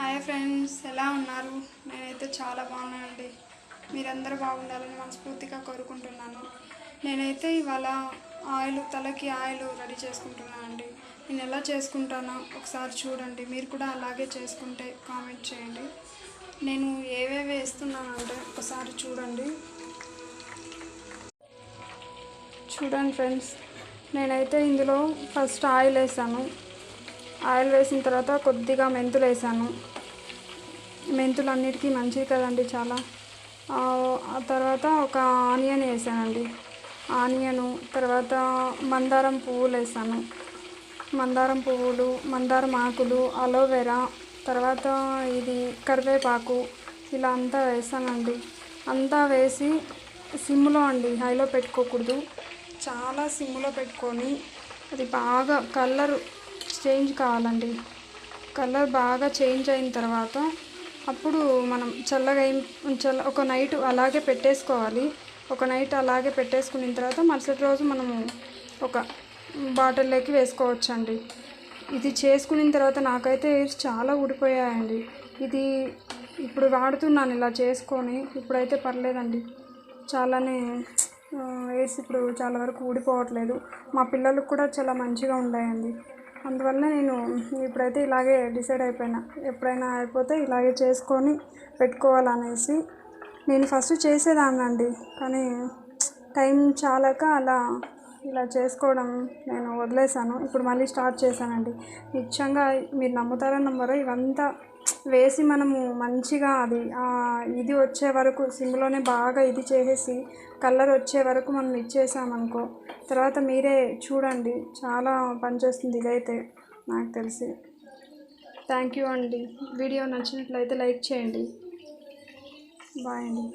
Hi friends, ఎలా ఉన్నారు? నేనైతే చాలా బాగున్నానండి. మీరందరూ బాగుండాలని మనస్ఫూర్తిగా కోరుకుంటున్నాను. నేనైతే ఇవాళ తలకి ఆయిల్ రెడీ చేసుకుంటున్నానండి. నేను ఎలా చేసుకుంటానో ఒకసారి చూడండి. మీరు కూడా అలాగే చేసుకుంటే కామెంట్ చేయండి. నేను ఏవేవి వేస్తున్నానంటే ఒకసారి చూడండి ఫ్రెండ్స్. నేనైతే ఇందులో ఫస్ట్ ఆయిల్ వేసాను. ఆయిల్ వేసిన తర్వాత కొద్దిగా మెంతులు వేసాను. మెంతులు అన్నిటికీ మంచిది కదండి చాలా. ఆ తర్వాత ఒక ఆనియన్ వేసానండి. ఆనియను తర్వాత మందారం పువ్వులు వేసాను. మందారం పువ్వులు, మందారం ఆకులు, అలోవెరా, తర్వాత ఇది కరివేపాకు, ఇలా అంతా వేసానండి. అంతా వేసి సిమ్లో అండి, హైలో పెట్టుకోకూడదు. చాలా సిమ్లో పెట్టుకొని అది బాగా కలర్ చేంజ్ కావాలండి. కలర్ బాగా చేంజ్ అయిన తర్వాత అప్పుడు మనం ఒక నైట్ అలాగే పెట్టేసుకోవాలి. ఒక నైట్ అలాగే పెట్టేసుకున్న తర్వాత మరుసటి రోజు మనము ఒక బాటిల్లోకి వేసుకోవచ్చండి. ఇది చేసుకున్న తర్వాత నాకైతే చాలా ఊడిపోయాయండి. ఇది ఇప్పుడు వాడుతున్నాను ఇలా చేసుకొని. ఇప్పుడైతే పర్లేదండి, చాలానే వేసి ఇప్పుడు చాలా వరకు ఊడిపోవట్లేదు. మా పిల్లలకు కూడా చాలా మంచిగా ఉన్నాయండి. అందువల్ల నేను ఇప్పుడైతే ఇలాగే డిసైడ్ అయిపోయినా, ఎప్పుడైనా అయిపోతే ఇలాగే చేసుకొని పెట్టుకోవాలనేసి. నేను ఫస్ట్ చేసేదాన్నండి, కానీ టైం చాలక ఇలా చేసుకోవడం నేను వదిలేసాను. ఇప్పుడు మళ్ళీ స్టార్ట్ చేశానండి. నిజంగా మీరు నమ్ముతారో నమ్మరో, ఇవంతా వేసి మనము మంచిగా ఇది వచ్చే వరకు సిమ్లోనే బాగా ఇది చేసేసి కలర్ వచ్చే వరకు మనం ఇచ్చేసామనుకో, తర్వాత మీరే చూడండి, చాలా పనిచేస్తుంది ఇదైతే నాకు తెలిసి. థ్యాంక్ యూ అండి. వీడియో నచ్చినట్లయితే లైక్ చేయండి. బాయ్ అండి.